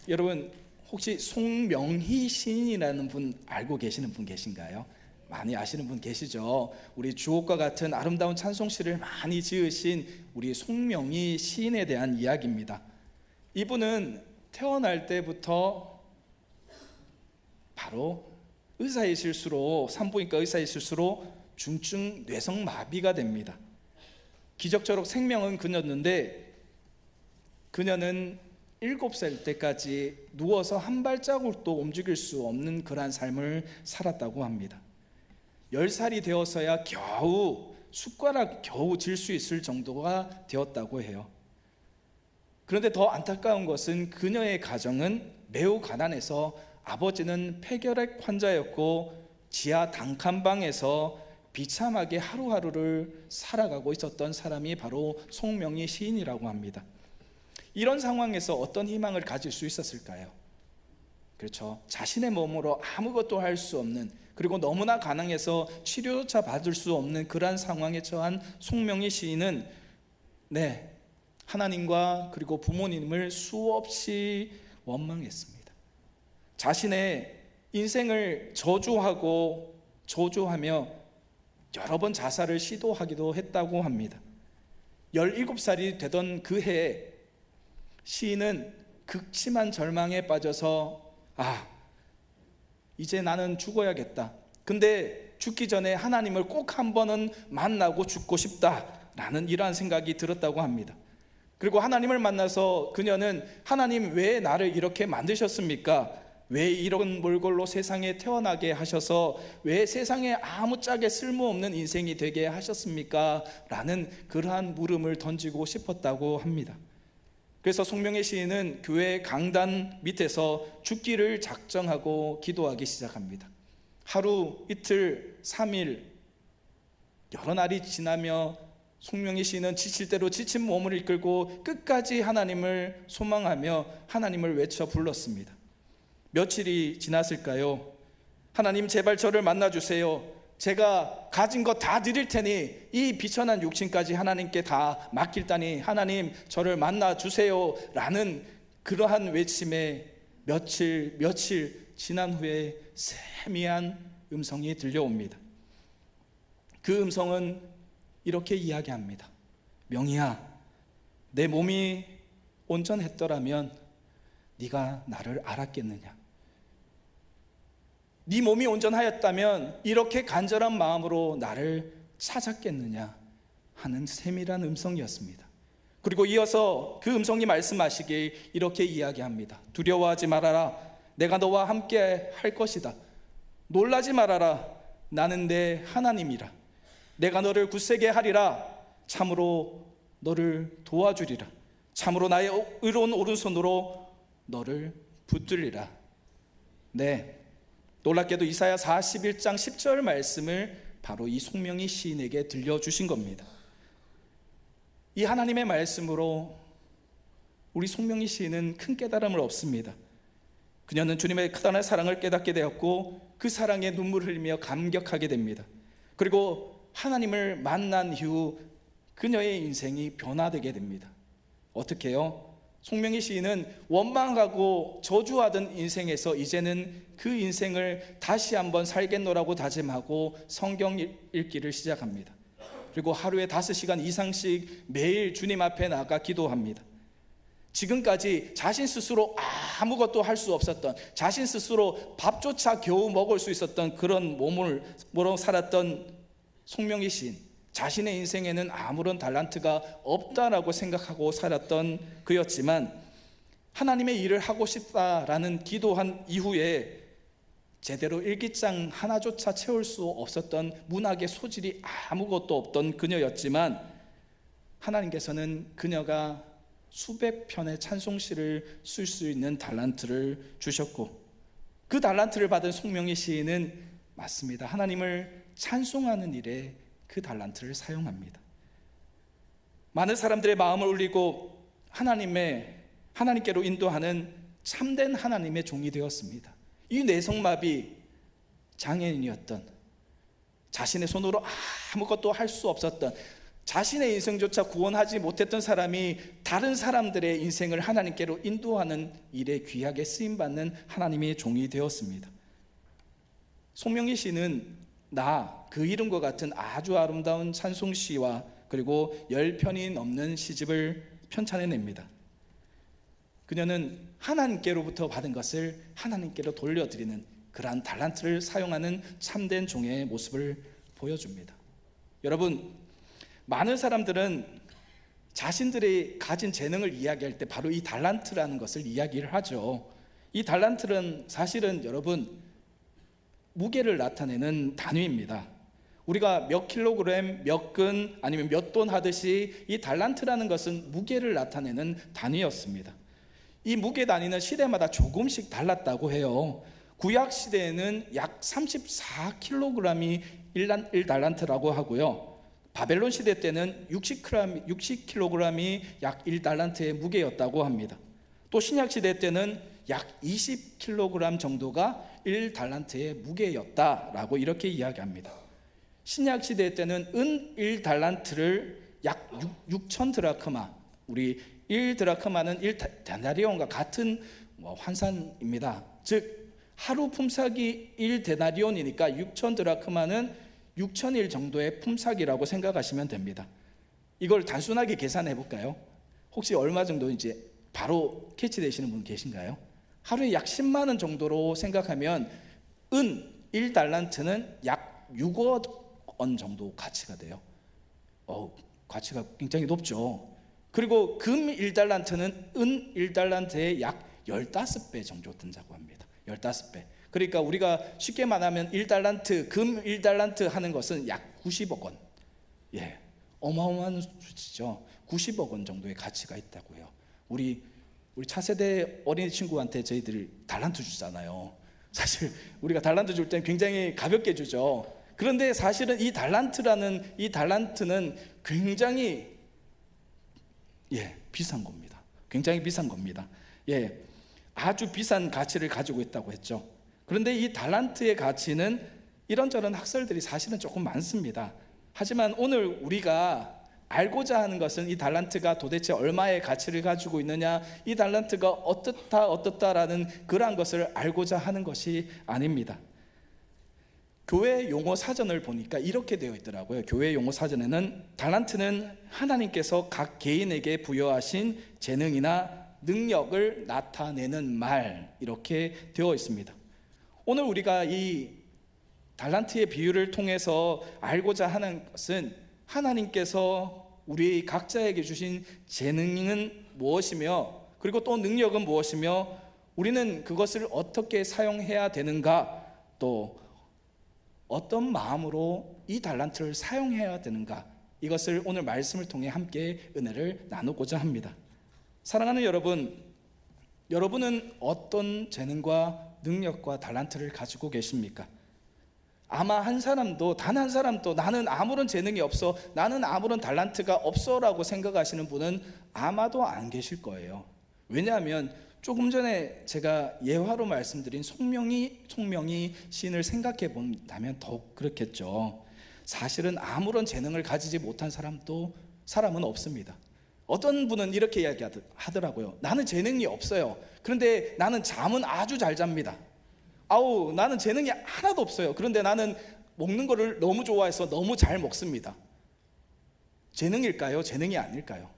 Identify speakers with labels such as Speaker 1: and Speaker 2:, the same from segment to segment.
Speaker 1: 여러분 혹시 송명희 시인이라는 분 알고 계시는 분 계신가요? 많이 아시는 분 계시죠? 우리 주옥과 같은 아름다운 찬송시를 많이 지으신 우리 송명희 시인에 대한 이야기입니다. 이분은 태어날 때부터 바로 의사의 실수로, 산부인과 의사의 실수로 중증 뇌성마비가 됩니다. 기적적으로 생명은 그녀였는데 그녀는 7살 때까지 누워서 한 발자국도 움직일 수 없는 그러한 삶을 살았다고 합니다. 10살이 되어서야 겨우 숟가락 겨우 질 수 있을 정도가 되었다고 해요. 그런데 더 안타까운 것은 그녀의 가정은 매우 가난해서 아버지는 폐결핵 환자였고 지하 단칸방에서 비참하게 하루하루를 살아가고 있었던 사람이 바로 송명희 시인이라고 합니다. 이런 상황에서 어떤 희망을 가질 수 있었을까요? 그렇죠. 자신의 몸으로 아무것도 할 수 없는, 그리고 너무나 가난해서 치료조차 받을 수 없는 그러한 상황에 처한 송명희 시인은 하나님과 그리고 부모님을 수없이 원망했습니다. 자신의 인생을 저주하며 여러 번 자살을 시도하기도 했다고 합니다. 17살이 되던 그 해에 시인은 극심한 절망에 빠져서 이제 나는 죽어야겠다. 근데 죽기 전에 하나님을 꼭 한 번은 만나고 죽고 싶다라는 이러한 생각이 들었다고 합니다. 그리고 하나님을 만나서 그녀는 하나님 왜 나를 이렇게 만드셨습니까? 왜 이런 몰골로 세상에 태어나게 하셔서 왜 세상에 아무짝에 쓸모없는 인생이 되게 하셨습니까? 라는 그러한 물음을 던지고 싶었다고 합니다. 그래서 송명희 시인은 교회 강단 밑에서 죽기를 작정하고 기도하기 시작합니다. 하루, 이틀, 3일 여러 날이 지나며 송명희 시인은 지칠 대로 지친 몸을 이끌고 끝까지 하나님을 소망하며 하나님을 외쳐 불렀습니다. 며칠이 지났을까요? 하나님 제발 저를 만나주세요. 제가 가진 거 다 드릴 테니 이 비천한 육신까지 하나님께 다 맡길다니 하나님 저를 만나주세요 라는 그러한 외침에 며칠 지난 후에 세미한 음성이 들려옵니다. 그 음성은 이렇게 이야기합니다. 명희야, 내 몸이 온전했더라면 네가 나를 알았겠느냐? 네 몸이 온전하였다면 이렇게 간절한 마음으로 나를 찾았겠느냐 하는 세밀한 음성이었습니다. 그리고 이어서 그 음성이 말씀하시길 이렇게 이야기합니다. 두려워하지 말아라. 내가 너와 함께 할 것이다. 놀라지 말아라. 나는 내 하나님이라. 내가 너를 굳세게 하리라. 참으로 너를 도와주리라. 참으로 나의 의로운 오른손으로 너를 붙들리라. 놀랍게도 이사야 41장 10절 말씀을 바로 이 송명희 시인에게 들려주신 겁니다. 이 하나님의 말씀으로 우리 송명희 시인은 큰 깨달음을 얻습니다. 그녀는 주님의 크다란 사랑을 깨닫게 되었고 그 사랑에 눈물을 흘리며 감격하게 됩니다. 그리고 하나님을 만난 이후 그녀의 인생이 변화되게 됩니다. 어떻게 해요? 송명희 시인은 원망하고 저주하던 인생에서 이제는 그 인생을 다시 한번 살겠노라고 다짐하고 성경 읽기를 시작합니다. 그리고 하루에 5시간 이상씩 매일 주님 앞에 나가 기도합니다. 지금까지 자신 스스로 아무것도 할 수 없었던, 자신 스스로 밥조차 겨우 먹을 수 있었던 그런 몸으로 살았던 송명희 시인, 자신의 인생에는 아무런 달란트가 없다라고 생각하고 살았던 그였지만 하나님의 일을 하고 싶다라는 기도한 이후에 제대로 일기장 하나조차 채울 수 없었던 문학의 소질이 아무것도 없던 그녀였지만 하나님께서는 그녀가 수백 편의 찬송시를 쓸 수 있는 달란트를 주셨고 그 달란트를 받은 송명희 시인은 맞습니다. 하나님을 찬송하는 일에 그 달란트를 사용합니다. 많은 사람들의 마음을 울리고 하나님께로 인도하는 참된 하나님의 종이 되었습니다. 이 뇌성마비 장애인이었던, 자신의 손으로 아무것도 할 수 없었던, 자신의 인생조차 구원하지 못했던 사람이 다른 사람들의 인생을 하나님께로 인도하는 일에 귀하게 쓰임받는 하나님의 종이 되었습니다. 송명희 씨는 그 이름과 같은 아주 아름다운 찬송시와 그리고 10편이 넘는 시집을 편찬해냅니다. 그녀는 하나님께로부터 받은 것을 하나님께로 돌려드리는 그러한 달란트를 사용하는 참된 종의 모습을 보여줍니다. 여러분, 많은 사람들은 자신들이 가진 재능을 이야기할 때 바로 이 달란트라는 것을 이야기를 하죠. 이 달란트는 사실은 여러분 무게를 나타내는 단위입니다. 우리가 몇 킬로그램, 몇 근, 아니면 몇 돈 하듯이 이 달란트라는 것은 무게를 나타내는 단위였습니다. 이 무게 단위는 시대마다 조금씩 달랐다고 해요. 구약 시대에는 약 34kg이 1달란트라고 하고요. 바벨론 시대 때는 60kg이 약 1달란트의 무게였다고 합니다. 또 신약 시대 때는 약 20kg 정도가 1달란트의 무게였다라고 이렇게 이야기합니다. 신약 시대 때는 은 1달란트를 약 6천 드라크마, 우리 1드라크마는 1데나리온과 같은 환산입니다. 즉 하루 품삯이 1데나리온이니까 6천 드라크마는 6천일 정도의 품삯이라고 생각하시면 됩니다. 이걸 단순하게 계산해 볼까요? 혹시 얼마 정도인지 바로 캐치되시는 분 계신가요? 하루에 약 10만 원 정도로 생각하면 은 1달란트는 약 6억 원 정도 가치가 돼요. 가치가 굉장히 높죠. 그리고 금 1달란트는 은 1달란트의 약 15배 정도 든다고 합니다. 15배. 그러니까 우리가 쉽게 말하면 1달란트, 금 1달란트 하는 것은 약 90억 원. 예, 어마어마한 수치죠. 90억 원 정도의 가치가 있다고 해요. 우리 차세대 어린이 친구한테 저희들이 달란트 주잖아요. 사실 우리가 달란트 줄 땐 굉장히 가볍게 주죠. 그런데 사실은 이 달란트는 굉장히 비싼 겁니다. 굉장히 비싼 겁니다. 아주 비싼 가치를 가지고 있다고 했죠. 그런데 이 달란트의 가치는 이런저런 학설들이 사실은 조금 많습니다. 하지만 오늘 우리가 알고자 하는 것은 이 달란트가 도대체 얼마의 가치를 가지고 있느냐, 이 달란트가 어떻다라는 그러한 것을 알고자 하는 것이 아닙니다. 교회 용어 사전을 보니까 이렇게 되어 있더라고요. 교회 용어 사전에는 달란트는 하나님께서 각 개인에게 부여하신 재능이나 능력을 나타내는 말, 이렇게 되어 있습니다. 오늘 우리가 이 달란트의 비유를 통해서 알고자 하는 것은 하나님께서 우리 각자에게 주신 재능은 무엇이며, 그리고 또 능력은 무엇이며, 우리는 그것을 어떻게 사용해야 되는가, 또 어떤 마음으로 이 달란트를 사용해야 되는가, 이것을 오늘 말씀을 통해 함께 은혜를 나누고자 합니다. 사랑하는 여러분, 여러분은 어떤 재능과 능력과 달란트를 가지고 계십니까? 아마 단 한 사람도 나는 아무런 재능이 없어, 나는 아무런 달란트가 없어 라고 생각하시는 분은 아마도 안 계실 거예요. 왜냐하면 조금 전에 제가 예화로 말씀드린 송명희 시인을 생각해 본다면 더욱 그렇겠죠. 사실은 아무런 재능을 가지지 못한 사람은 없습니다. 어떤 분은 이렇게 이야기하더라고요. 나는 재능이 없어요. 그런데 나는 잠은 아주 잘 잡니다. 나는 재능이 하나도 없어요. 그런데 나는 먹는 거를 너무 좋아해서 너무 잘 먹습니다. 재능일까요? 재능이 아닐까요?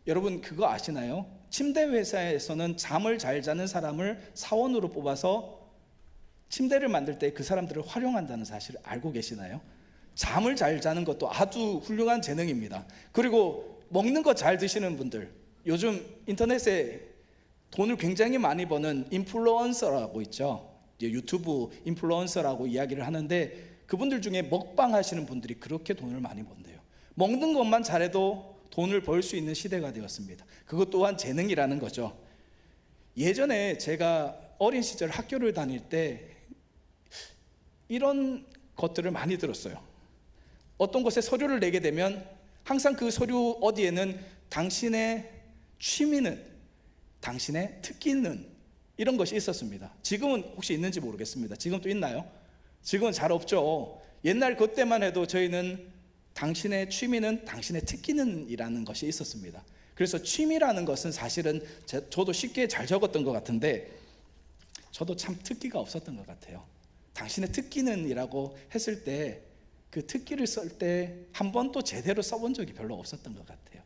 Speaker 1: 여러분 그거 아시나요? 침대 회사에서는 잠을 잘 자는 사람을 사원으로 뽑아서 침대를 만들 때 그 사람들을 활용한다는 사실을 알고 계시나요? 잠을 잘 자는 것도 아주 훌륭한 재능입니다. 그리고 먹는 거 잘 드시는 분들, 요즘 인터넷에 돈을 굉장히 많이 버는 인플루언서라고 있죠. 유튜브 인플루언서라고 이야기를 하는데, 그분들 중에 먹방 하시는 분들이 그렇게 돈을 많이 번대요. 먹는 것만 잘해도 돈을 벌 수 있는 시대가 되었습니다. 그것 또한 재능이라는 거죠. 예전에 제가 어린 시절 학교를 다닐 때 이런 것들을 많이 들었어요. 어떤 곳에 서류를 내게 되면 항상 그 서류 어디에는 당신의 취미는, 당신의 특기는, 이런 것이 있었습니다. 지금은 혹시 있는지 모르겠습니다. 지금 또 있나요? 지금은 잘 없죠. 옛날 그때만 해도 저희는 당신의 취미는 당신의 특기는 이라는 것이 있었습니다. 그래서 취미라는 것은 사실은 저도 쉽게 잘 적었던 것 같은데 저도 참 특기가 없었던 것 같아요. 당신의 특기는 이라고 했을 때 그 특기를 쓸 때 한 번도 제대로 써본 적이 별로 없었던 것 같아요.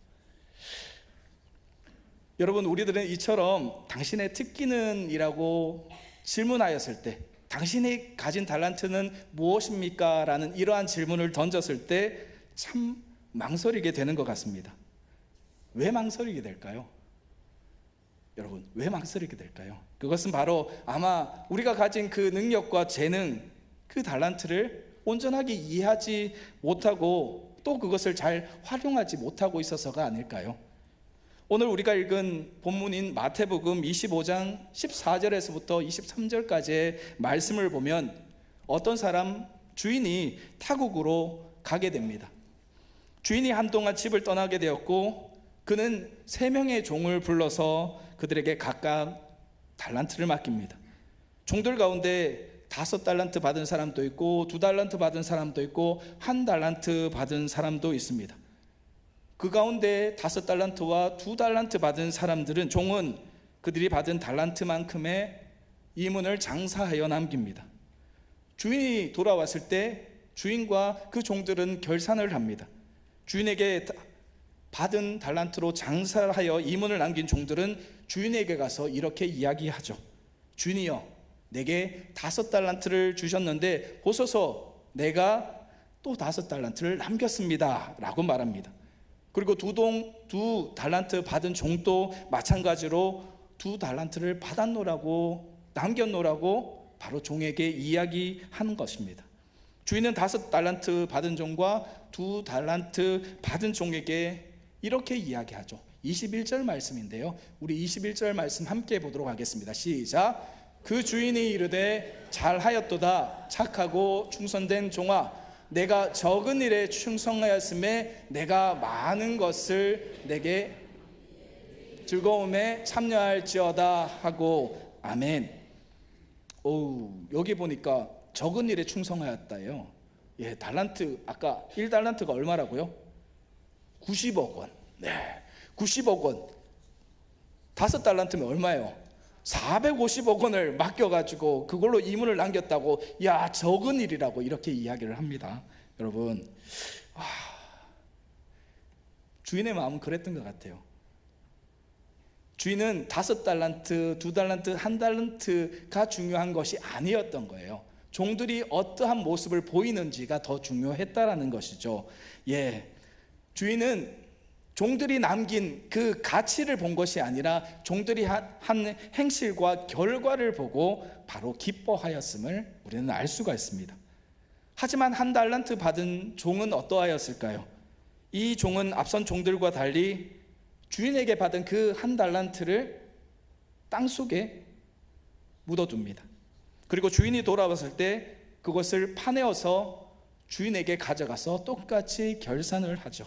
Speaker 1: 여러분, 우리들은 이처럼 당신의 특기는 이라고 질문하였을 때, 당신이 가진 달란트는 무엇입니까? 라는 이러한 질문을 던졌을 때 참 망설이게 되는 것 같습니다. 왜 망설이게 될까요? 여러분, 왜 망설이게 될까요? 그것은 바로 아마 우리가 가진 그 능력과 재능, 그 달란트를 온전하게 이해하지 못하고 또 그것을 잘 활용하지 못하고 있어서가 아닐까요? 오늘 우리가 읽은 본문인 마태복음 25장 14절에서부터 23절까지의 말씀을 보면 어떤 사람 주인이 타국으로 가게 됩니다. 주인이 한동안 집을 떠나게 되었고 그는 3명의 종을 불러서 그들에게 각각 달란트를 맡깁니다. 종들 가운데 5달란트 받은 사람도 있고 2달란트 받은 사람도 있고 1달란트 받은 사람도 있습니다. 그 가운데 5달란트와 2달란트 받은 사람들은 종은 그들이 받은 달란트만큼의 이문을 장사하여 남깁니다. 주인이 돌아왔을 때 주인과 그 종들은 결산을 합니다. 주인에게 받은 달란트로 장사하여 이문을 남긴 종들은 주인에게 가서 이렇게 이야기하죠. 주인이여, 내게 5달란트를 주셨는데 보소서 내가 또 5달란트를 남겼습니다 라고 말합니다. 그리고 2달란트 받은 종도 마찬가지로 2달란트를 받았노라고 남겼노라고 바로 종에게 이야기하는 것입니다. 주인은 5달란트 받은 종과 2달란트 받은 종에게 이렇게 이야기하죠. 21절 말씀인데요, 우리 21절 말씀 함께 보도록 하겠습니다. 시작. 그 주인이 이르되 잘하였도다 착하고 충성된 종아, 내가 적은 일에 충성하였음에 내가 많은 것을 내게 즐거움에 참여할지어다 하고 아멘. 여기 보니까 적은 일에 충성하였다요. 예, 달란트, 아까 1달란트가 얼마라고요? 90억 원. 네, 90억 원. 5달란트면 얼마예요? 450억 원을 맡겨가지고 그걸로 이문을 남겼다고, 야, 적은 일이라고 이렇게 이야기를 합니다. 여러분, 주인의 마음은 그랬던 것 같아요. 주인은 5달란트, 2달란트, 1달란트가 중요한 것이 아니었던 거예요. 종들이 어떠한 모습을 보이는지가 더 중요했다라는 것이죠. 예, 주인은 종들이 남긴 그 가치를 본 것이 아니라 종들이 한 행실과 결과를 보고 바로 기뻐하였음을 우리는 알 수가 있습니다. 하지만 1달란트 받은 종은 어떠하였을까요? 이 종은 앞선 종들과 달리 주인에게 받은 그 1달란트를 땅속에 묻어둡니다. 그리고 주인이 돌아왔을 때 그것을 파내어서 주인에게 가져가서 똑같이 결산을 하죠.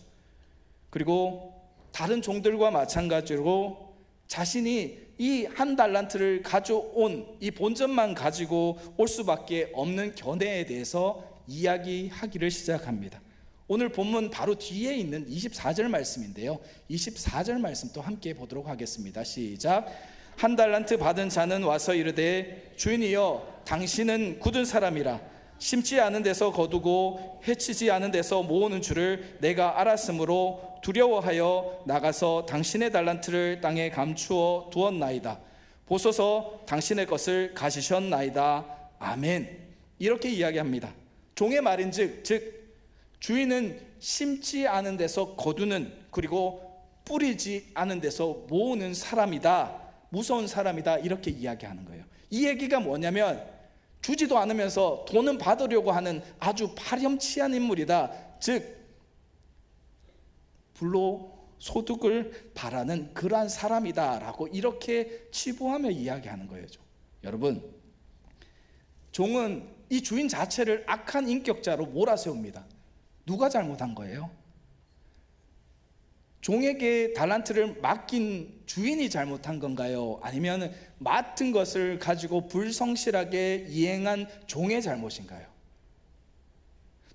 Speaker 1: 그리고 다른 종들과 마찬가지로 자신이 이 1달란트를 가져온 이 본전만 가지고 올 수밖에 없는 견해에 대해서 이야기하기를 시작합니다. 오늘 본문 바로 뒤에 있는 24절 말씀인데요, 24절 말씀 또 함께 보도록 하겠습니다. 시작. 1달란트 받은 자는 와서 이르되 주인이여, 당신은 굳은 사람이라 심지 않은 데서 거두고 해치지 않은 데서 모으는 줄을 내가 알았으므로 두려워하여 나가서 당신의 달란트를 땅에 감추어 두었나이다. 보소서 당신의 것을 가지셨나이다. 아멘. 이렇게 이야기합니다. 종의 말인즉, 즉 주인은 심지 않은 데서 거두는, 그리고 뿌리지 않은 데서 모으는 사람이다, 무서운 사람이다, 이렇게 이야기하는 거예요. 이 얘기가 뭐냐면 주지도 않으면서 돈은 받으려고 하는 아주 파렴치한 인물이다, 즉 불로소득을 바라는 그러한 사람이다라고 이렇게 치부하며 이야기하는 거예요. 여러분, 종은 이 주인 자체를 악한 인격자로 몰아세웁니다. 누가 잘못한 거예요? 종에게 달란트를 맡긴 주인이 잘못한 건가요? 아니면 맡은 것을 가지고 불성실하게 이행한 종의 잘못인가요?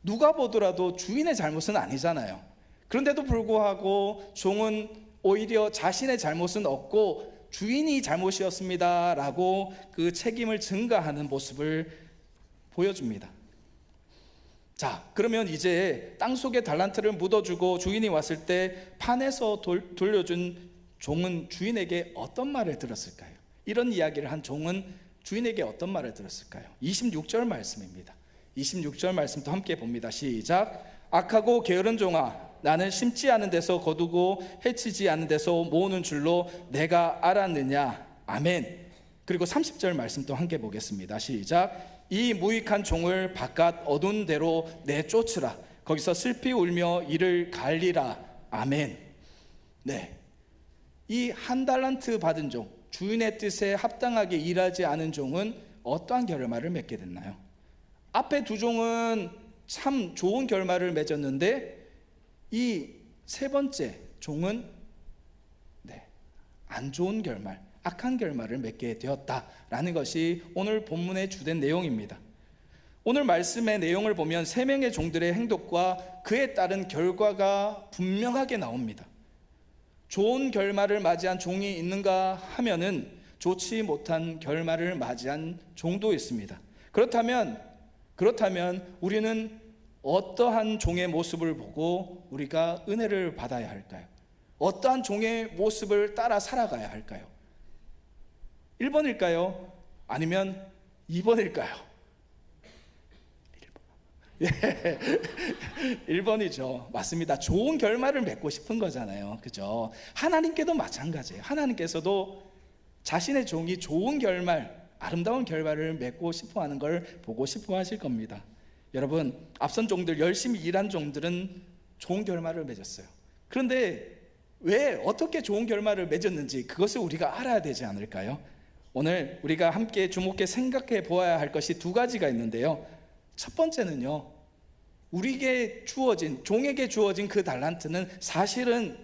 Speaker 1: 누가 보더라도 주인의 잘못은 아니잖아요. 그런데도 불구하고 종은 오히려 자신의 잘못은 없고 주인이 잘못이었습니다라고 그 책임을 전가하는 모습을 보여줍니다. 자, 그러면 이제 땅속에 달란트를 묻어주고 주인이 왔을 때 판에서 돌려준 종은 주인에게 어떤 말을 들었을까요? 이런 이야기를 한 종은 주인에게 어떤 말을 들었을까요? 26절 말씀입니다. 26절 말씀도 함께 봅니다. 시작. 악하고 게으른 종아, 나는 심지 않은 데서 거두고 해치지 않은 데서 모으는 줄로 내가 알았느냐. 아멘. 그리고 30절 말씀도 함께 보겠습니다. 시작. 이 무익한 종을 바깥 어두운 데로 내쫓으라. 거기서 슬피 울며 이를 갈리라. 아멘. 네, 이 한 달란트 받은 종, 주인의 뜻에 합당하게 일하지 않은 종은 어떠한 결말을 맺게 됐나요? 앞에 두 종은 참 좋은 결말을 맺었는데 이 세 번째 종은 안 좋은 결말, 악한 결말을 맺게 되었다라는 것이 오늘 본문의 주된 내용입니다. 오늘 말씀의 내용을 보면 세 명의 종들의 행동과 그에 따른 결과가 분명하게 나옵니다. 좋은 결말을 맞이한 종이 있는가 하면은 좋지 못한 결말을 맞이한 종도 있습니다. 그렇다면 우리는 어떠한 종의 모습을 보고 우리가 은혜를 받아야 할까요? 어떠한 종의 모습을 따라 살아가야 할까요? 1번일까요? 아니면 2번일까요? 1번이죠. 맞습니다. 좋은 결말을 맺고 싶은 거잖아요. 그죠? 하나님께도 마찬가지예요. 하나님께서도 자신의 종이 좋은 결말, 아름다운 결말을 맺고 싶어 하는 걸 보고 싶어 하실 겁니다. 여러분, 앞선 종들, 열심히 일한 종들은 좋은 결말을 맺었어요. 그런데 왜 어떻게 좋은 결말을 맺었는지 그것을 우리가 알아야 되지 않을까요? 오늘 우리가 함께 주목해 생각해 보아야 할 것이 두 가지가 있는데요. 첫 번째는요, 우리에게 주어진, 종에게 주어진 그 달란트는 사실은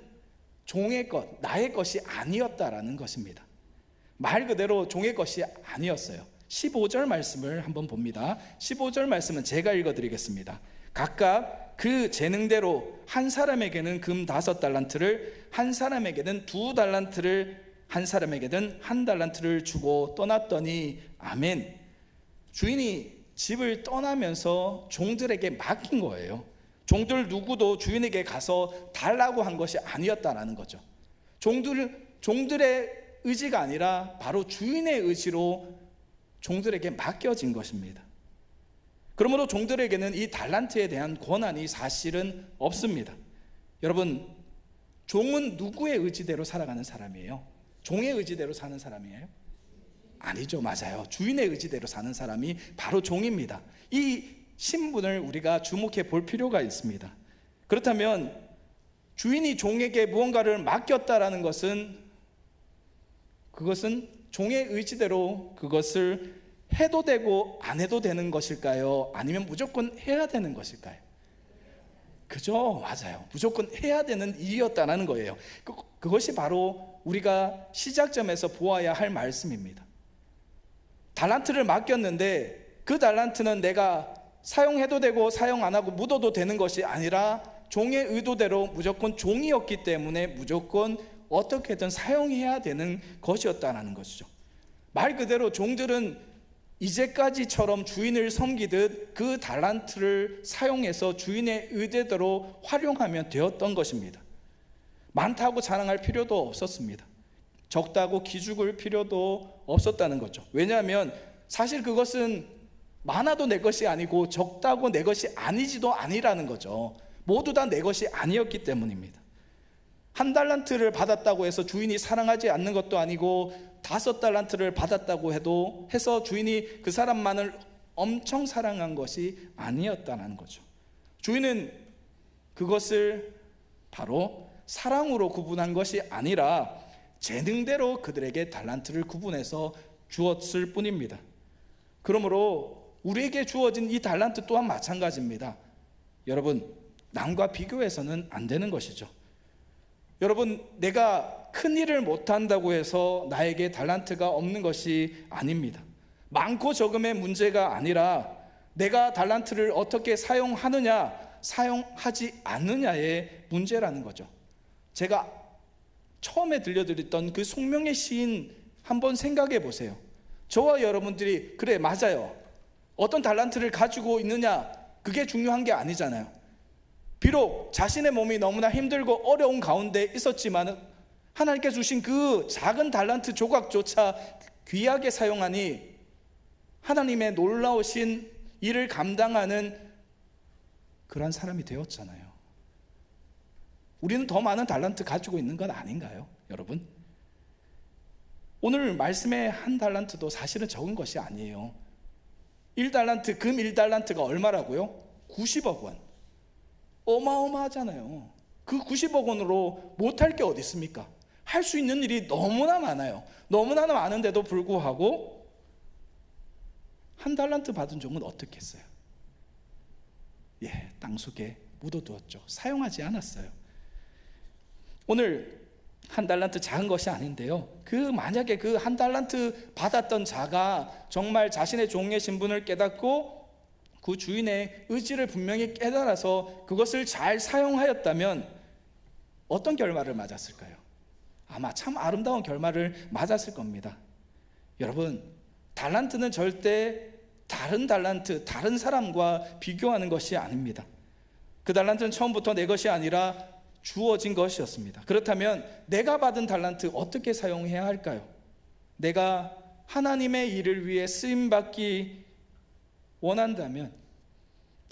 Speaker 1: 종의 것, 나의 것이 아니었다라는 것입니다. 말 그대로 종의 것이 아니었어요. 15절 말씀을 한번 봅니다. 15절 말씀은 제가 읽어드리겠습니다. 각각 그 재능대로 한 사람에게는 금 5달란트를, 한 사람에게는 2달란트를, 한 사람에게는 1달란트를 주고 떠났더니 아멘. 주인이 집을 떠나면서 종들에게 맡긴 거예요. 종들 누구도 주인에게 가서 달라고 한 것이 아니었다라는 거죠. 종들의 의지가 아니라 바로 주인의 의지로 종들에게 맡겨진 것입니다. 그러므로 종들에게는 이 달란트에 대한 권한이 사실은 없습니다. 여러분, 종은 누구의 의지대로 살아가는 사람이에요? 종의 의지대로 사는 사람이에요? 아니죠. 맞아요. 주인의 의지대로 사는 사람이 바로 종입니다. 이 신분을 우리가 주목해 볼 필요가 있습니다. 그렇다면 주인이 종에게 무언가를 맡겼다라는 것은 그것은 종의 의지대로 그것을 해도 되고 안 해도 되는 것일까요? 아니면 무조건 해야 되는 것일까요? 그죠? 맞아요. 무조건 해야 되는 일이었다는 거예요. 그것이 바로 우리가 시작점에서 보아야 할 말씀입니다. 달란트를 맡겼는데 그 달란트는 내가 사용해도 되고 사용 안 하고 묻어도 되는 것이 아니라 종의 의도대로 무조건 종이었기 때문에 무조건 어떻게든 사용해야 되는 것이었다는 것이죠. 말 그대로 종들은 이제까지처럼 주인을 섬기듯 그 달란트를 사용해서 주인의 의도대로 활용하면 되었던 것입니다. 많다고 자랑할 필요도 없었습니다. 적다고 기죽을 필요도 없었다는 거죠. 왜냐하면 사실 그것은 많아도 내 것이 아니고 적다고 내 것이 아니지도 아니라는 거죠. 모두 다 내 것이 아니었기 때문입니다. 1달란트를 받았다고 해서 주인이 사랑하지 않는 것도 아니고 5달란트를 받았다고 해서 주인이 그 사람만을 엄청 사랑한 것이 아니었다는 거죠. 주인은 그것을 바로 사랑으로 구분한 것이 아니라 재능대로 그들에게 달란트를 구분해서 주었을 뿐입니다. 그러므로 우리에게 주어진 이 달란트 또한 마찬가지입니다. 여러분, 남과 비교해서는 안 되는 것이죠. 여러분, 내가 큰 일을 못한다고 해서 나에게 달란트가 없는 것이 아닙니다. 많고 적음의 문제가 아니라 내가 달란트를 어떻게 사용하느냐, 사용하지 않느냐의 문제라는 거죠. 제가 처음에 들려드렸던 그 송명의 시인 한번 생각해 보세요. 저와 여러분들이 그래 맞아요, 어떤 달란트를 가지고 있느냐 그게 중요한 게 아니잖아요. 비록 자신의 몸이 너무나 힘들고 어려운 가운데 있었지만 하나님께 주신 그 작은 달란트 조각조차 귀하게 사용하니 하나님의 놀라우신 일을 감당하는 그런 사람이 되었잖아요. 우리는 더 많은 달란트 가지고 있는 건 아닌가요, 여러분? 오늘 말씀의 한 달란트도 사실은 적은 것이 아니에요. 1달란트, 금 1달란트가 얼마라고요? 90억 원. 어마어마하잖아요. 그 90억 원으로 못할 게 어디 있습니까? 할 수 있는 일이 너무나 많아요. 너무나 많은데도 불구하고 한 달란트 받은 종은 어떻게 했어요? 땅속에 묻어두었죠. 사용하지 않았어요. 오늘 한 달란트 작은 것이 아닌데요, 만약에 그 한 달란트 받았던 자가 정말 자신의 종의 신분을 깨닫고 그 주인의 의지를 분명히 깨달아서 그것을 잘 사용하였다면 어떤 결말을 맞았을까요? 아마 참 아름다운 결말을 맞았을 겁니다. 여러분, 달란트는 절대 다른 달란트, 다른 사람과 비교하는 것이 아닙니다. 그 달란트는 처음부터 내 것이 아니라 주어진 것이었습니다. 그렇다면 내가 받은 달란트 어떻게 사용해야 할까요? 내가 하나님의 일을 위해 쓰임받기 원한다면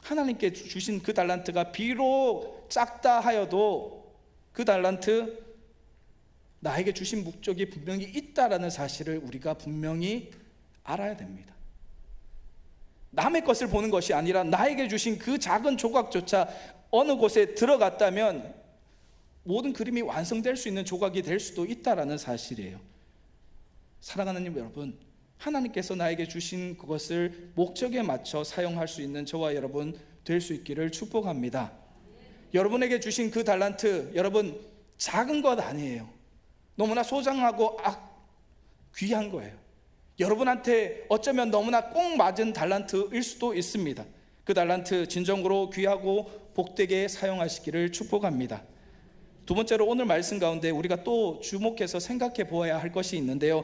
Speaker 1: 하나님께 주신 그 달란트가 비록 작다 하여도 그 달란트 나에게 주신 목적이 분명히 있다라는 사실을 우리가 분명히 알아야 됩니다. 남의 것을 보는 것이 아니라 나에게 주신 그 작은 조각조차 어느 곳에 들어갔다면 모든 그림이 완성될 수 있는 조각이 될 수도 있다라는 사실이에요. 사랑하는 여러분, 하나님께서 나에게 주신 그것을 목적에 맞춰 사용할 수 있는 저와 여러분 될 수 있기를 축복합니다. 여러분에게 주신 그 달란트, 여러분 작은 것 아니에요. 너무나 소중하고 귀한 거예요. 여러분한테 어쩌면 너무나 꼭 맞은 달란트일 수도 있습니다. 그 달란트 진정으로 귀하고 복되게 사용하시기를 축복합니다. 두 번째로 오늘 말씀 가운데 우리가 또 주목해서 생각해 보아야 할 것이 있는데요,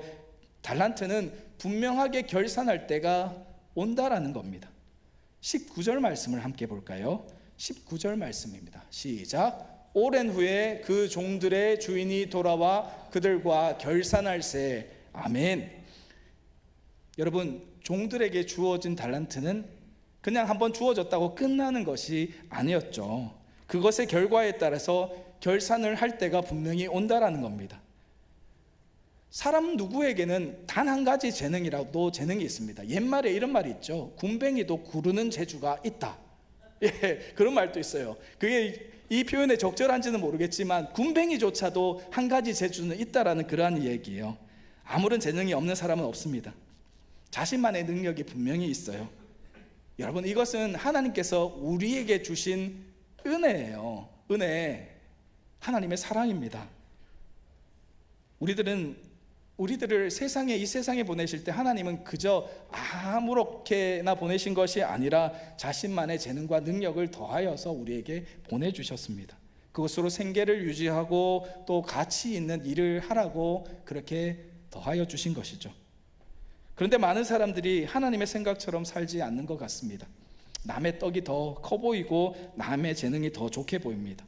Speaker 1: 달란트는 분명하게 결산할 때가 온다라는 겁니다. 19절 말씀을 함께 볼까요? 19절 말씀입니다. 시작. 오랜 후에 그 종들의 주인이 돌아와 그들과 결산할세. 아멘. 여러분, 종들에게 주어진 달란트는 그냥 한번 주어졌다고 끝나는 것이 아니었죠. 그것의 결과에 따라서 결산을 할 때가 분명히 온다라는 겁니다. 사람 누구에게는 단 한 가지 재능이라도 재능이 있습니다. 옛말에 이런 말이 있죠. 군뱅이도 구르는 재주가 있다. 그런 말도 있어요. 그게 이 표현에 적절한지는 모르겠지만 군뱅이조차도 한 가지 재주는 있다라는 그러한 얘기예요. 아무런 재능이 없는 사람은 없습니다. 자신만의 능력이 분명히 있어요. 여러분, 이것은 하나님께서 우리에게 주신 은혜예요. 은혜, 하나님의 사랑입니다. 우리들을 이 세상에 보내실 때 하나님은 그저 아무렇게나 보내신 것이 아니라 자신만의 재능과 능력을 더하여서 우리에게 보내주셨습니다. 그것으로 생계를 유지하고 또 가치 있는 일을 하라고 그렇게 더하여 주신 것이죠. 그런데 많은 사람들이 하나님의 생각처럼 살지 않는 것 같습니다. 남의 떡이 더 커 보이고 남의 재능이 더 좋게 보입니다.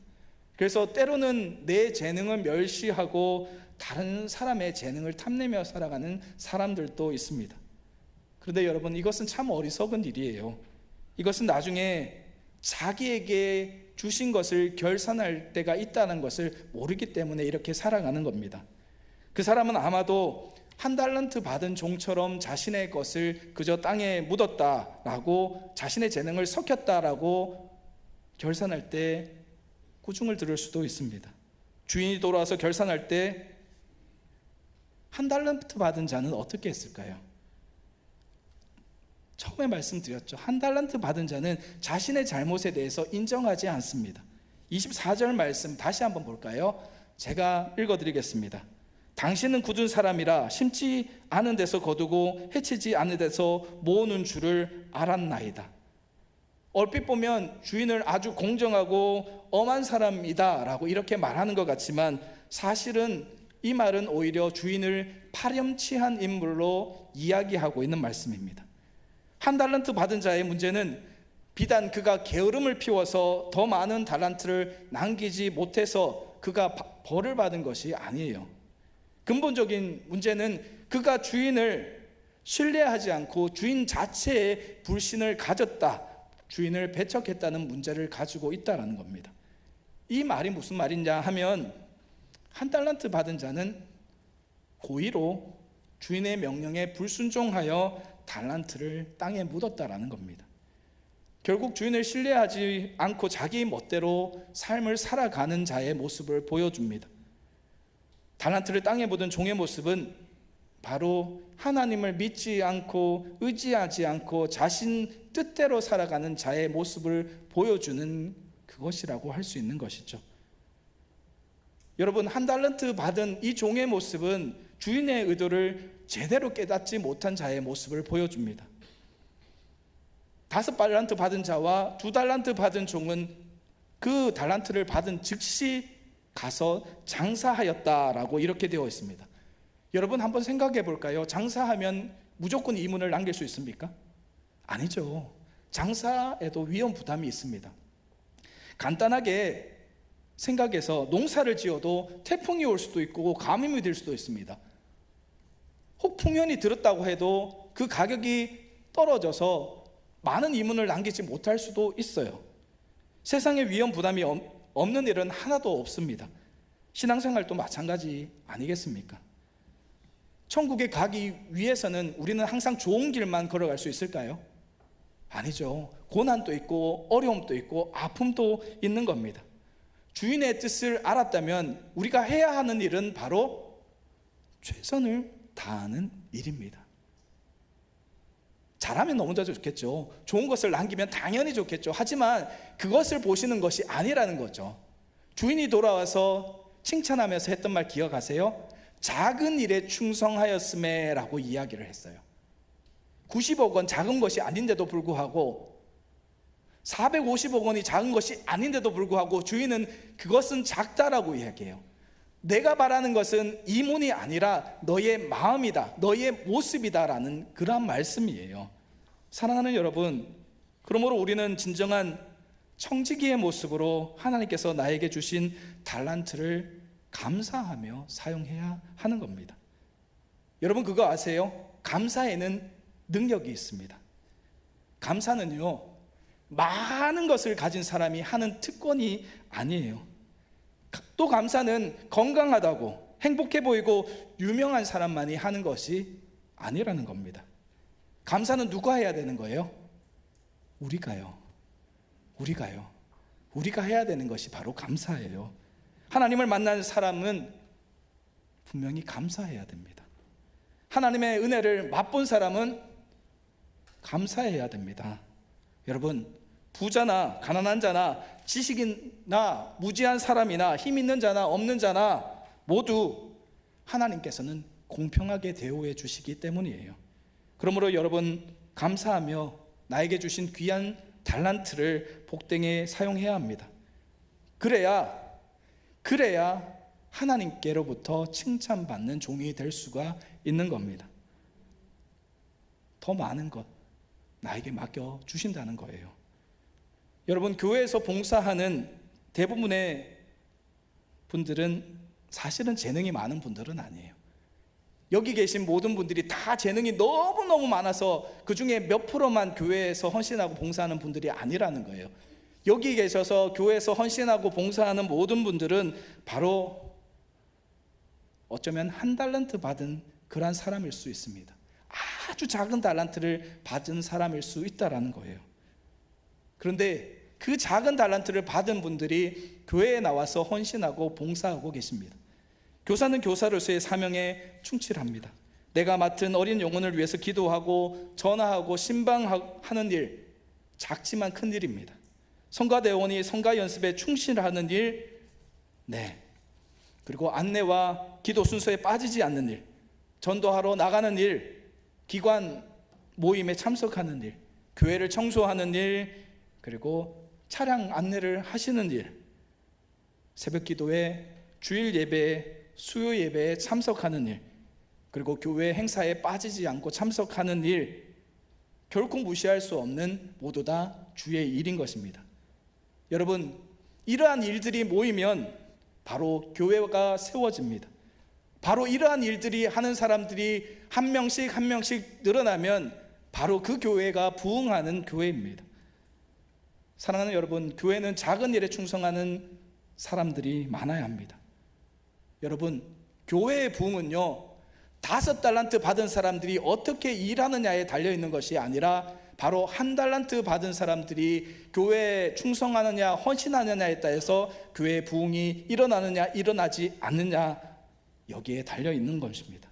Speaker 1: 그래서 때로는 내 재능을 멸시하고 다른 사람의 재능을 탐내며 살아가는 사람들도 있습니다. 그런데 여러분, 이것은 참 어리석은 일이에요. 이것은 나중에 자기에게 주신 것을 결산할 때가 있다는 것을 모르기 때문에 이렇게 살아가는 겁니다. 그 사람은 아마도 한 달란트 받은 종처럼 자신의 것을 그저 땅에 묻었다라고, 자신의 재능을 섞였다라고 결산할 때 꾸중을 들을 수도 있습니다. 주인이 돌아와서 결산할 때 한 달란트 받은 자는 어떻게 했을까요? 처음에 말씀드렸죠. 한 달란트 받은 자는 자신의 잘못에 대해서 인정하지 않습니다. 24절 말씀 다시 한번 볼까요? 제가 읽어드리겠습니다. 당신은 굳은 사람이라 심지 않은 데서 거두고 해치지 않는 데서 모으는 줄을 알았나이다. 얼핏 보면 주인을 아주 공정하고 엄한 사람이다라고 이렇게 말하는 것 같지만 사실은 이 말은 오히려 주인을 파렴치한 인물로 이야기하고 있는 말씀입니다. 한 달란트 받은 자의 문제는 비단 그가 게으름을 피워서 더 많은 달란트를 남기지 못해서 그가 벌을 받은 것이 아니에요. 근본적인 문제는 그가 주인을 신뢰하지 않고 주인 자체의 불신을 가졌다, 주인을 배척했다는 문제를 가지고 있다는 겁니다. 이 말이 무슨 말이냐 하면 한 달란트 받은 자는 고의로 주인의 명령에 불순종하여 달란트를 땅에 묻었다라는 겁니다. 결국 주인을 신뢰하지 않고 자기 멋대로 삶을 살아가는 자의 모습을 보여줍니다. 달란트를 땅에 묻은 종의 모습은 바로 하나님을 믿지 않고 의지하지 않고 자신 뜻대로 살아가는 자의 모습을 보여주는 그것이라고 할 수 있는 것이죠. 여러분, 한 달란트 받은 이 종의 모습은 주인의 의도를 제대로 깨닫지 못한 자의 모습을 보여줍니다. 5달란트 받은 자와 2달란트 받은 종은 그 달란트를 받은 즉시 가서 장사하였다라고 이렇게 되어 있습니다. 여러분 한번 생각해 볼까요? 장사하면 무조건 이문을 남길 수 있습니까? 아니죠. 장사에도 위험 부담이 있습니다. 간단하게 생각해서 농사를 지어도 태풍이 올 수도 있고 가뭄이 될 수도 있습니다. 혹 풍년이 들었다고 해도 그 가격이 떨어져서 많은 이문을 남기지 못할 수도 있어요. 세상에 위험 부담이 없는 일은 하나도 없습니다. 신앙생활도 마찬가지 아니겠습니까? 천국에 가기 위해서는 우리는 항상 좋은 길만 걸어갈 수 있을까요? 아니죠. 고난도 있고 어려움도 있고 아픔도 있는 겁니다. 주인의 뜻을 알았다면 우리가 해야 하는 일은 바로 최선을 다하는 일입니다. 잘하면 너무 좋겠죠. 좋은 것을 남기면 당연히 좋겠죠. 하지만 그것을 보시는 것이 아니라는 거죠. 주인이 돌아와서 칭찬하면서 했던 말 기억하세요? 작은 일에 충성하였음에 라고 이야기를 했어요. 90억 원 작은 것이 아닌데도 불구하고 450억 원이 작은 것이 아닌데도 불구하고 주인은 그것은 작다라고 이야기해요. 내가 바라는 것은 이문이 아니라 너의 마음이다, 너의 모습이다라는 그런 말씀이에요. 사랑하는 여러분, 그러므로 우리는 진정한 청지기의 모습으로 하나님께서 나에게 주신 달란트를 감사하며 사용해야 하는 겁니다. 여러분 그거 아세요? 감사에는 능력이 있습니다. 감사는요, 많은 것을 가진 사람이 하는 특권이 아니에요. 또 감사는 건강하다고 행복해 보이고 유명한 사람만이 하는 것이 아니라는 겁니다. 감사는 누가 해야 되는 거예요? 우리가요. 우리가 해야 되는 것이 바로 감사예요. 하나님을 만난 사람은 분명히 감사해야 됩니다. 하나님의 은혜를 맛본 사람은 감사해야 됩니다. 여러분, 부자나 가난한 자나 지식이나 무지한 사람이나 힘 있는 자나 없는 자나 모두 하나님께서는 공평하게 대우해 주시기 때문이에요. 그러므로 여러분, 감사하며 나에게 주신 귀한 달란트를 복되게 사용해야 합니다. 그래야 하나님께로부터 칭찬받는 종이 될 수가 있는 겁니다. 더 많은 것 나에게 맡겨 주신다는 거예요. 여러분, 교회에서 봉사하는 대부분의 분들은 사실은 재능이 많은 분들은 아니에요. 여기 계신 모든 분들이 다 재능이 너무너무 많아서 그 중에 몇 프로만 교회에서 헌신하고 봉사하는 분들이 아니라는 거예요. 여기 계셔서 교회에서 헌신하고 봉사하는 모든 분들은 바로 어쩌면 한 달란트 받은 그러한 사람일 수 있습니다. 아주 작은 달란트를 받은 사람일 수 있다라는 거예요. 그런데 그 작은 달란트를 받은 분들이 교회에 나와서 헌신하고 봉사하고 계십니다. 교사는 교사로서의 사명에 충실합니다. 내가 맡은 어린 영혼을 위해서 기도하고 전화하고 신방하는 일, 작지만 큰 일입니다. 성가대원이 성가 연습에 충실하는 일, 그리고 안내와 기도 순서에 빠지지 않는 일, 전도하러 나가는 일, 기관 모임에 참석하는 일, 교회를 청소하는 일, 그리고 차량 안내를 하시는 일, 새벽 기도회, 주일 예배, 수요 예배에 참석하는 일, 그리고 교회 행사에 빠지지 않고 참석하는 일, 결코 무시할 수 없는 모두 다 주의 일인 것입니다. 여러분, 이러한 일들이 모이면 바로 교회가 세워집니다. 바로 이러한 일들이 하는 사람들이 한 명씩 한 명씩 늘어나면 바로 그 교회가 부흥하는 교회입니다. 사랑하는 여러분, 교회는 작은 일에 충성하는 사람들이 많아야 합니다. 여러분, 교회의 부흥은요, 5달란트 받은 사람들이 어떻게 일하느냐에 달려있는 것이 아니라 바로 1달란트 받은 사람들이 교회에 충성하느냐 헌신하느냐에 따라서 교회의 부흥이 일어나느냐 일어나지 않느냐, 여기에 달려있는 것입니다.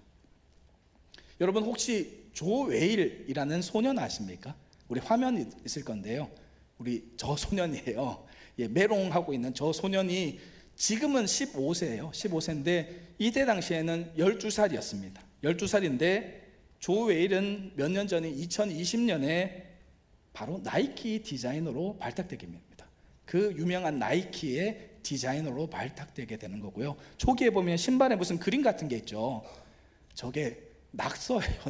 Speaker 1: 여러분, 혹시 조웨일이라는 소년 아십니까? 우리 화면이 있을 건데요, 우리 저 소년이에요. 메롱하고 있는 저 소년이 지금은 15세예요. 15세인데 이때 당시에는 12살이었습니다. 12살인데 조웨일은 몇 년 전에 2020년에 바로 나이키 디자이너로 발탁되게 됩니다. 그 유명한 나이키의 디자이너로 발탁되게 되는 거고요. 초기에 보면 신발에 무슨 그림 같은 게 있죠. 저게 낙서예요.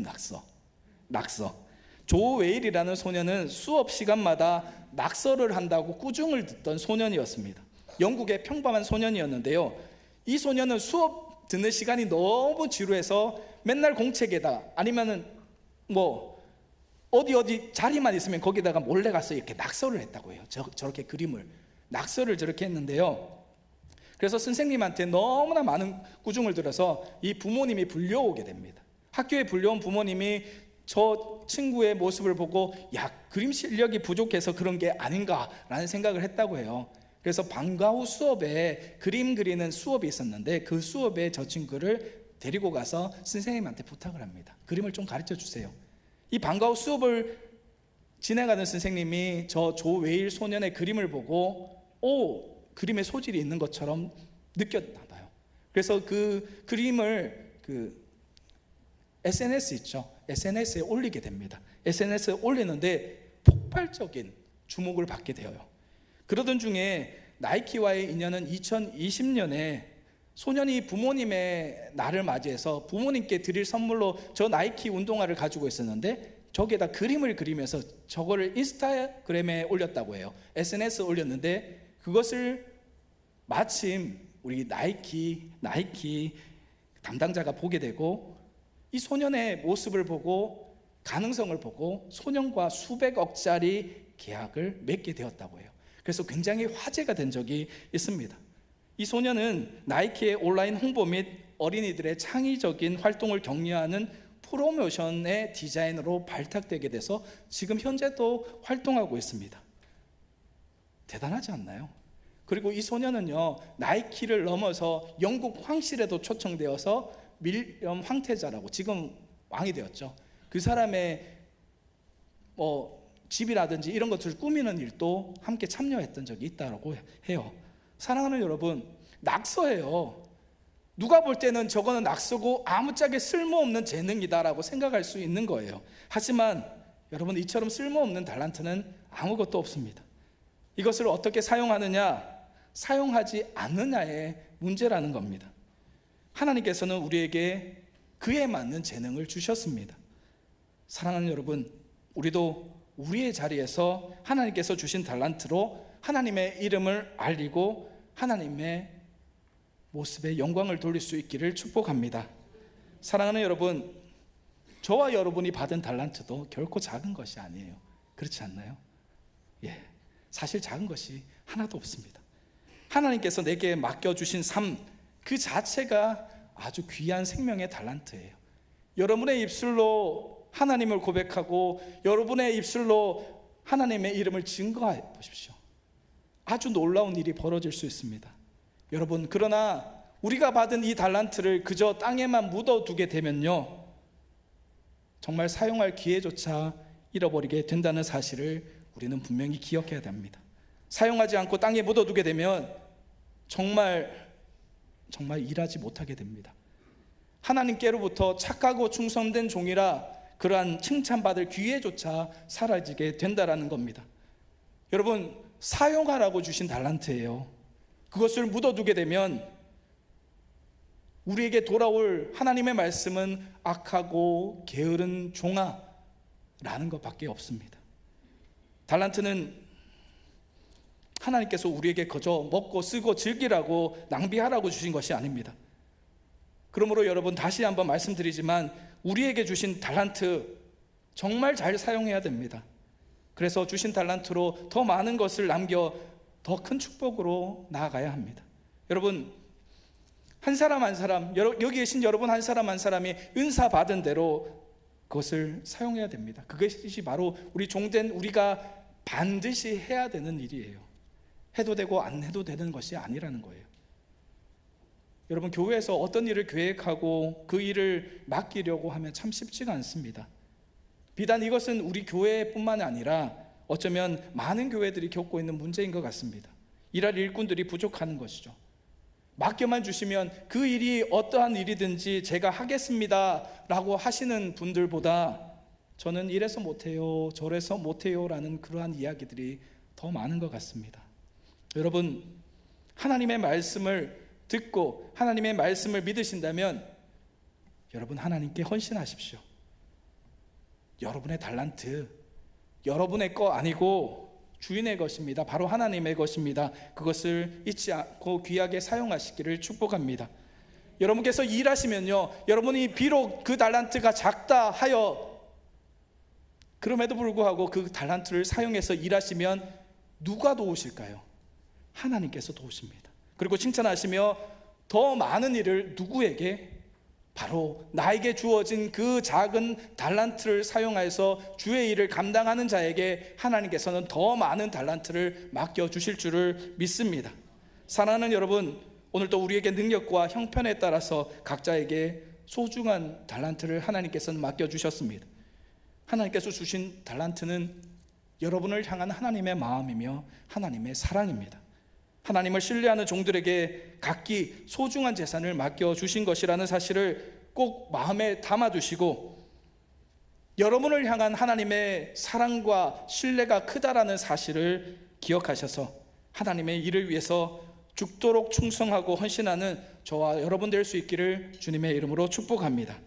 Speaker 1: 낙서. 조웨일이라는 소년은 수업 시간마다 낙서를 한다고 꾸중을 듣던 소년이었습니다. 영국의 평범한 소년이었는데요, 이 소년은 수업 듣는 시간이 너무 지루해서 맨날 공책에다 아니면은 어디 자리만 있으면 거기다가 몰래 가서 이렇게 낙서를 했다고 해요. 저렇게 그림을, 낙서를 저렇게 했는데요, 그래서 선생님한테 너무나 많은 꾸중을 들어서 이 부모님이 불려오게 됩니다. 학교에 불려온 부모님이 저 친구의 모습을 보고 그림 실력이 부족해서 그런 게 아닌가라는 생각을 했다고 해요. 그래서 방과 후 수업에 그림 그리는 수업이 있었는데 그 수업에 저 친구를 데리고 가서 선생님한테 부탁을 합니다. 그림을 좀 가르쳐 주세요. 이 방과 후 수업을 진행하는 선생님이 저 조웨일 소년의 그림을 보고 그림에 소질이 있는 것처럼 느꼈나 봐요. 그래서 그 그림을 SNS 있죠, SNS에 올리게 됩니다. SNS에 올리는데 폭발적인 주목을 받게 되어요. 그러던 중에 나이키와의 인연은 2020년에 소년이 부모님의 날을 맞이해서 부모님께 드릴 선물로 저 나이키 운동화를 가지고 있었는데 저기에다 그림을 그리면서 저거를 인스타그램에 올렸다고 해요. SNS에 올렸는데 그것을 마침 우리 나이키 담당자가 보게 되고 이 소년의 모습을 보고 가능성을 보고 소년과 수백억짜리 계약을 맺게 되었다고 해요. 그래서 굉장히 화제가 된 적이 있습니다. 이 소년은 나이키의 온라인 홍보 및 어린이들의 창의적인 활동을 격려하는 프로모션의 디자이너로 발탁되게 돼서 지금 현재도 활동하고 있습니다. 대단하지 않나요? 그리고 이 소년은요, 나이키를 넘어서 영국 황실에도 초청되어서 윌리엄 황태자라고, 지금 왕이 되었죠, 그 사람의 집이라든지 이런 것들을 꾸미는 일도 함께 참여했던 적이 있다고 해요. 사랑하는 여러분, 낙서예요. 누가 볼 때는 저거는 낙서고 아무짝에 쓸모없는 재능이다라고 생각할 수 있는 거예요. 하지만 여러분, 이처럼 쓸모없는 달란트는 아무것도 없습니다. 이것을 어떻게 사용하느냐, 사용하지 않느냐의 문제라는 겁니다. 하나님께서는 우리에게 그에 맞는 재능을 주셨습니다. 사랑하는 여러분, 우리도 우리의 자리에서 하나님께서 주신 달란트로 하나님의 이름을 알리고 하나님의 모습에 영광을 돌릴 수 있기를 축복합니다. 사랑하는 여러분, 저와 여러분이 받은 달란트도 결코 작은 것이 아니에요. 그렇지 않나요? 사실 작은 것이 하나도 없습니다. 하나님께서 내게 맡겨주신 삶 그 자체가 아주 귀한 생명의 달란트예요. 여러분의 입술로 하나님을 고백하고 여러분의 입술로 하나님의 이름을 증거해 보십시오. 아주 놀라운 일이 벌어질 수 있습니다. 여러분, 그러나 우리가 받은 이 달란트를 그저 땅에만 묻어두게 되면요, 정말 사용할 기회조차 잃어버리게 된다는 사실을 우리는 분명히 기억해야 됩니다. 사용하지 않고 땅에 묻어두게 되면 정말 일하지 못하게 됩니다. 하나님께로부터 착하고 충성된 종이라 그러한 칭찬받을 기회조차 사라지게 된다라는 겁니다. 여러분, 사용하라고 주신 달란트예요. 그것을 묻어두게 되면 우리에게 돌아올 하나님의 말씀은 악하고 게으른 종아라는 것밖에 없습니다. 달란트는 하나님께서 우리에게 거저 먹고 쓰고 즐기라고 낭비하라고 주신 것이 아닙니다. 그러므로 여러분, 다시 한번 말씀드리지만 우리에게 주신 달란트 정말 잘 사용해야 됩니다. 그래서 주신 달란트로 더 많은 것을 남겨 더 큰 축복으로 나아가야 합니다. 여러분, 한 사람 한 사람, 여기 계신 여러분 한 사람 한 사람이 은사 받은 대로 그것을 사용해야 됩니다. 그것이 바로 우리 종된 우리가 반드시 해야 되는 일이에요. 해도 되고 안 해도 되는 것이 아니라는 거예요. 여러분, 교회에서 어떤 일을 계획하고 그 일을 맡기려고 하면 참 쉽지가 않습니다. 비단 이것은 우리 교회뿐만 아니라 어쩌면 많은 교회들이 겪고 있는 문제인 것 같습니다. 일할 일꾼들이 부족하는 것이죠. 맡겨만 주시면 그 일이 어떠한 일이든지 제가 하겠습니다 라고 하시는 분들보다 저는 이래서 못해요, 저래서 못해요 라는 그러한 이야기들이 더 많은 것 같습니다. 여러분, 하나님의 말씀을 듣고 하나님의 말씀을 믿으신다면 여러분, 하나님께 헌신하십시오. 여러분의 달란트, 여러분의 거 아니고 주인의 것입니다. 바로 하나님의 것입니다. 그것을 잊지 않고 귀하게 사용하시기를 축복합니다. 여러분께서 일하시면요, 여러분이 비록 그 달란트가 작다 하여 그럼에도 불구하고 그 달란트를 사용해서 일하시면 누가 도우실까요? 하나님께서 도우십니다. 그리고 칭찬하시며 더 많은 일을 누구에게? 바로 나에게 주어진 그 작은 달란트를 사용해서 주의 일을 감당하는 자에게 하나님께서는 더 많은 달란트를 맡겨주실 줄을 믿습니다. 사랑하는 여러분, 오늘도 우리에게 능력과 형편에 따라서 각자에게 소중한 달란트를 하나님께서는 맡겨주셨습니다. 하나님께서 주신 달란트는 여러분을 향한 하나님의 마음이며 하나님의 사랑입니다. 하나님을 신뢰하는 종들에게 각기 소중한 재산을 맡겨주신 것이라는 사실을 꼭 마음에 담아두시고 여러분을 향한 하나님의 사랑과 신뢰가 크다라는 사실을 기억하셔서 하나님의 일을 위해서 죽도록 충성하고 헌신하는 저와 여러분 될 수 있기를 주님의 이름으로 축복합니다.